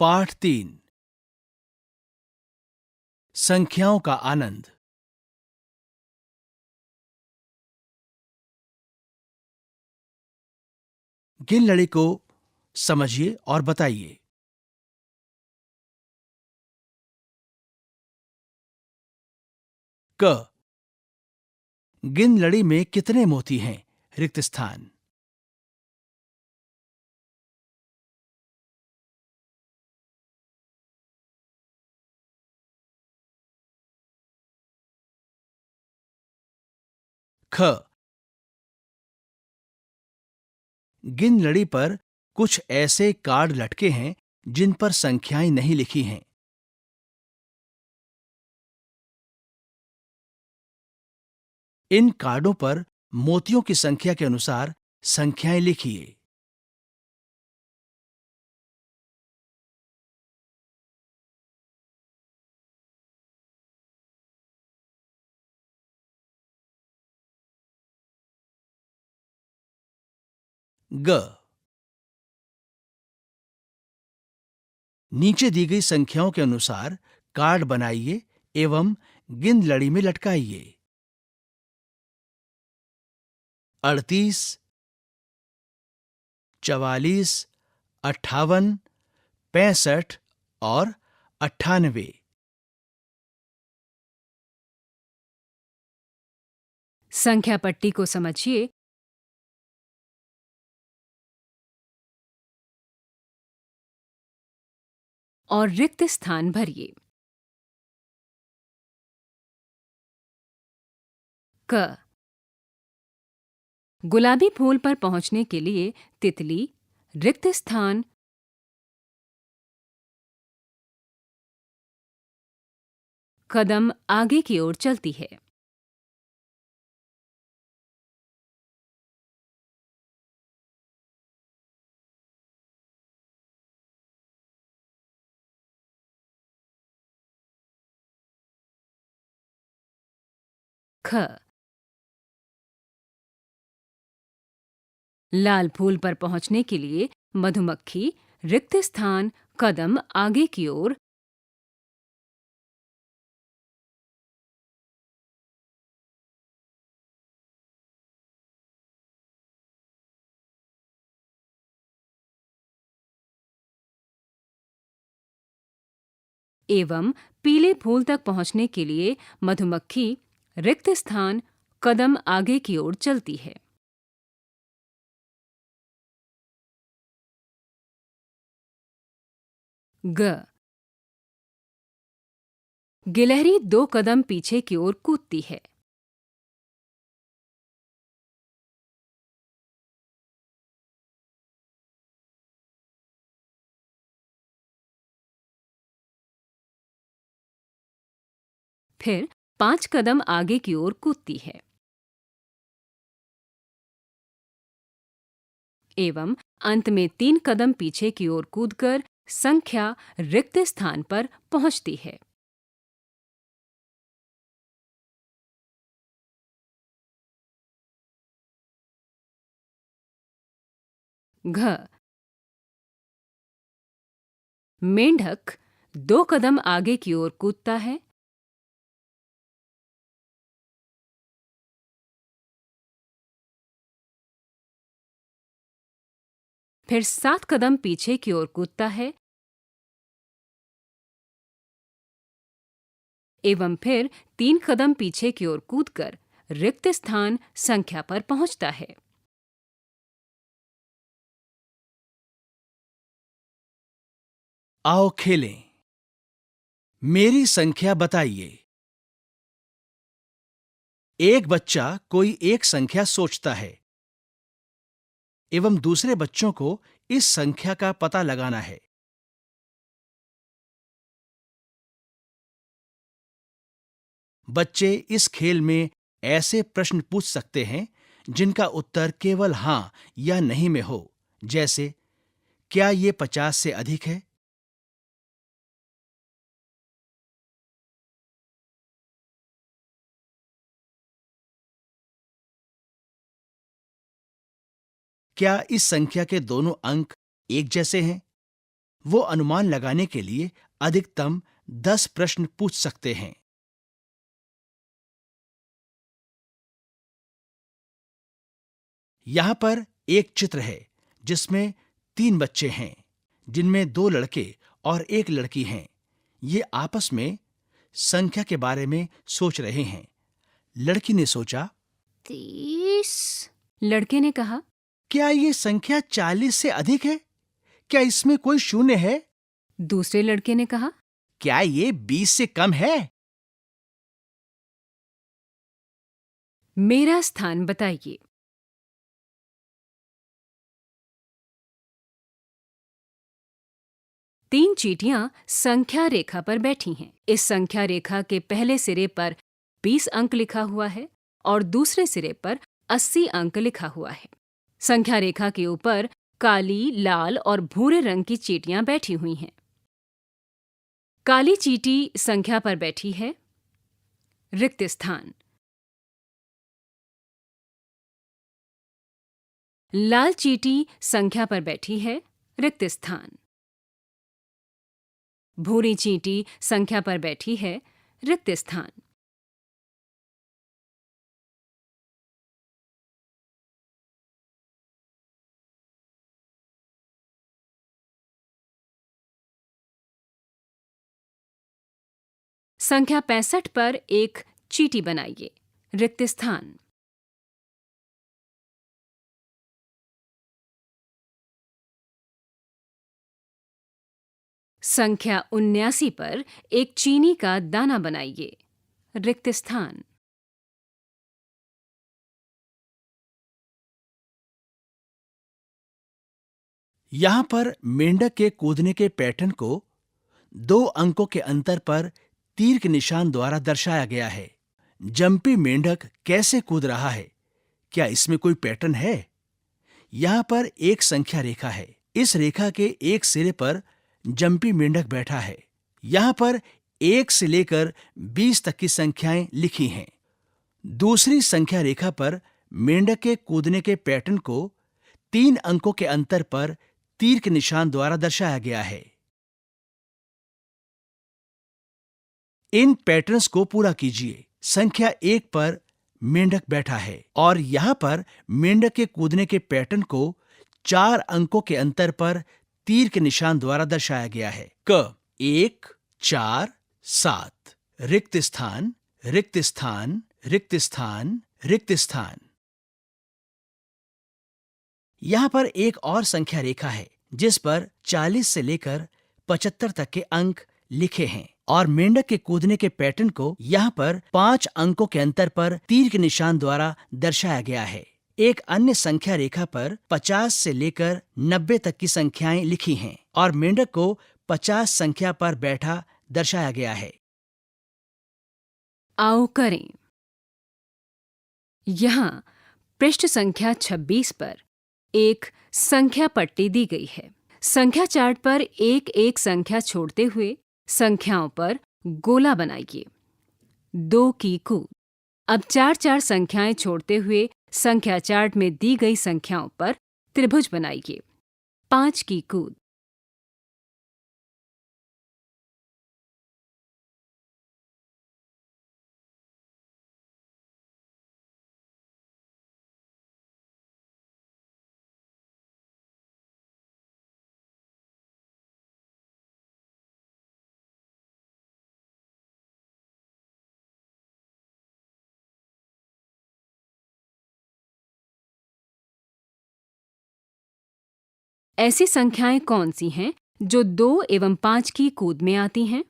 पाठ 3 संख्याओं का आनंद। गिन लड़ी को समझिए और बताइए। क गिन लड़ी में कितने मोती हैं? रिक्त स्थान। ख गिन लड़ी पर कुछ ऐसे कार्ड लटके हैं जिन पर संख्याएं नहीं लिखी हैं। इन कार्डों पर मोतियों की संख्या के अनुसार संख्याएं लिखिए। ग नीचे दी गई संख्याओं के अनुसार कार्ड बनाइए एवं गिन लड़ी में लटकाइए। 38, 44, 58, 65 और 98। संख्या पट्टी को समझिए और रिक्त स्थान भरिए। क गुलाबी फूल पर पहुंचने के लिए तितली रिक्त स्थान कदम आगे की ओर चलती है। ख लाल फूल पर पहुंचने के लिए मधुमक्खी रिक्त स्थान कदम आगे की ओर एवं पीले फूल तक पहुंचने के लिए मधुमक्खी रिक्त स्थान कदम आगे की ओर चलती है। ग गिलहरी 2 कदम पीछे की ओर कूदती है। फिर 5 कदम आगे की ओर कूदती है एवं अंत में 3 कदम पीछे की ओर कूदकर संख्या रिक्त स्थान पर पहुंचती है। घ मेंढक 2 कदम आगे की ओर कूदता है फिर 7 कदम पीछे की ओर कूदता है एवं फिर 3 कदम पीछे की ओर कूदकर रिक्त स्थान संख्या पर पहुंचता है। आओ खेलें। मेरी संख्या बताइए। एक बच्चा कोई एक संख्या सोचता है एवं दूसरे बच्चों को इस संख्या का पता लगाना है। बच्चे इस खेल में ऐसे प्रश्न पूछ सकते हैं जिनका उत्तर केवल हां या नहीं में हो, जैसे क्या ये 50 से अधिक है? क्या इस संख्या के दोनों अंक एक जैसे हैं? वो अनुमान लगाने के लिए अधिकतम 10 प्रश्न पूछ सकते हैं। यहाँ पर एक चित्र है जिसमें 3 बच्चे हैं, जिनमें 2 लड़के और 1 लड़की हैं। ये आपस में संख्या के बारे में सोच रहे हैं। लड़की ने सोचा, 30। लड़के ने कहा, क्या ये संख्या 40 से अधिक है? क्या इसमें कोई शून्य है? दूसरे लड़के ने कहा, क्या ये 20 से कम है? मेरा स्थान बताइए। तीन चींटियां संख्या रेखा पर बैठी हैं। इस संख्या रेखा के पहले सिरे पर 20 अंक लिखा हुआ है और दूसरे सिरे पर 80 अंक लिखा हुआ है। संख्या रेखा के ऊपर काली, लाल और भूरे रंग की चींटियां बैठी हुई हैं। काली चींटी संख्या पर बैठी है, रिक्त स्थान। लाल चींटी संख्या पर बैठी है, रिक्त स्थान। भूरी चींटी संख्या पर बैठी है, रिक्त स्थान। संख्या 65 पर एक चींटी बनाइए, रिक्त स्थान। संख्या 79 पर एक चीनी का दाना बनाइए, रिक्त स्थान। यहाँ पर मेंढक के कूदने के पैटर्न को 2 अंकों के अंतर पर तीर के निशान द्वारा दर्शाया गया है। जंपी मेंढक कैसे कूद रहा है? क्या इसमें कोई पैटर्न है? यहाँ पर एक संख्या रेखा है। इस रेखा के एक सिरे पर जंपी मेंढक बैठा है। यहाँ पर 1 से लेकर 20 तक की संख्याएं लिखी हैं। दूसरी संख्या रेखा पर मेंढक के कूदने के पैटर्न को 3 अंकों के अंतर पर तीर के निशान द्वारा दर्शाया गया है। इन पैटर्न्स को पूरा कीजिए। संख्या 1 पर मेंढक बैठा है और यहाँ पर मेंढक के कूदने के पैटर्न को 4 अंकों के अंतर पर तीर के निशान द्वारा दर्शाया गया है। क 1 4 7 रिक्त स्थान, रिक्त स्थान, रिक्त स्थान, रिक्त स्थान। यहाँ पर एक और संख्या रेखा है जिस पर 40 से लेकर 75 तक के अंक लिखे हैं और मेंढक के कूदने के पैटर्न को यहाँ पर 5 अंकों के अंतर पर तीर के निशान द्वारा दर्शाया गया है। एक अन्य संख्या रेखा पर 50 से लेकर 90 तक की संख्याएं लिखी हैं और मेंढक को 50 संख्या पर बैठा दर्शाया गया है। आओ करें। यहाँ पृष्ठ संख्या 26 पर एक संख्या पट्टी दी गई है। संख्या चार्ट पर एक एक संख्या छोड़ते हुए संख्याओं पर गोला बनाइए। 2 की कूद। अब 4-4 संख्याएं छोड़ते हुए संख्या चार्ट में दी गई संख्याओं पर त्रिभुज बनाइए। 5 की कूद। ऐसी संख्याएं कौन सी हैं जो 2 एवं 5 की कूद में आती हैं?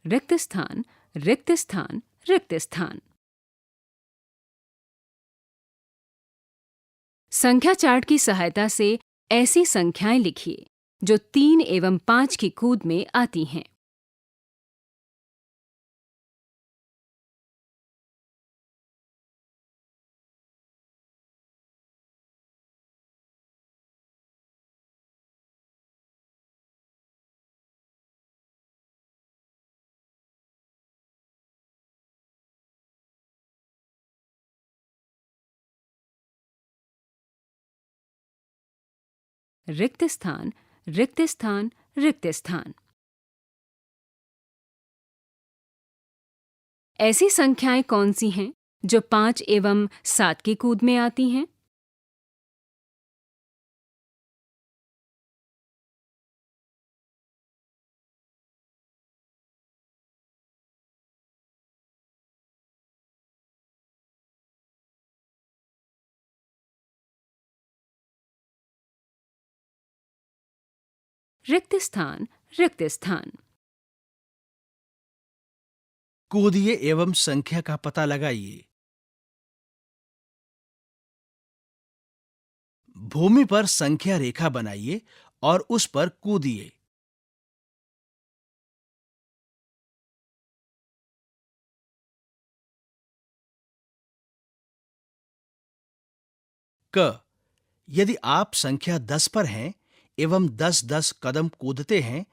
रिक्त स्थान, रिक्त स्थान, रिक्त स्थान। संख्या चार्ट की सहायता से ऐसी संख्याएं लिखिए जो 3 एवं 5 की कूद में आती हैं। रिक्त स्थान, रिक्त स्थान, रिक्त स्थान। ऐसी संख्याएं कौन सी हैं जो 5 एवं 7 की कूद में आती हैं? रिक्त स्थान, रिक्त स्थान। कूदिए एवं संख्या का पता लगाइए। भूमि पर संख्या रेखा बनाइए और उस पर कूदिए। क, यदि आप संख्या 10 पर हैं एवं 10-10 कदम कूदते हैं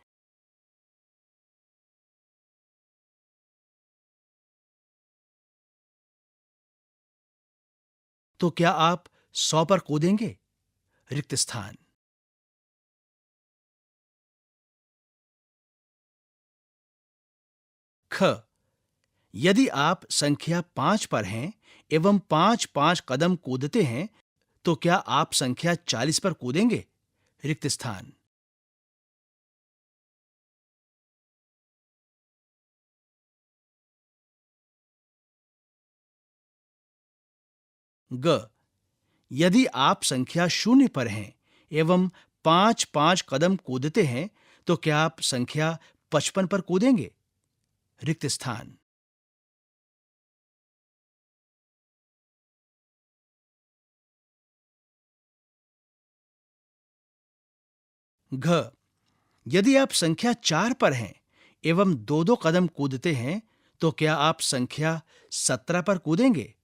तो क्या आप 100 पर कूदेंगे? रिक्त स्थान। ख, यदि आप संख्या 5 पर हैं एवं 5-5 कदम कूदते हैं तो क्या आप संख्या 40 पर कूदेंगे? रिक्त स्थान। ग, यदि आप संख्या 0 पर हैं एवं 5-5 कदम कूदते हैं तो क्या आप संख्या 55 पर कूदेंगे? रिक्त स्थान। घ, यदि आप संख्या 4 पर हैं एवं 2-2 कदम कूदते हैं तो क्या आप संख्या 17 पर कूदेंगे?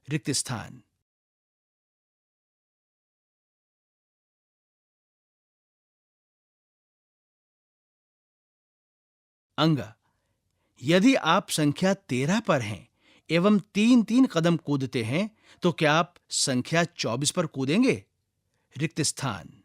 रिक्त स्थान। अंग, यदि आप संख्या 13 पर हैं एवं 3-3 कदम कूदते हैं तो क्या आप संख्या 24 पर कूदेंगे? रिक्त स्थान।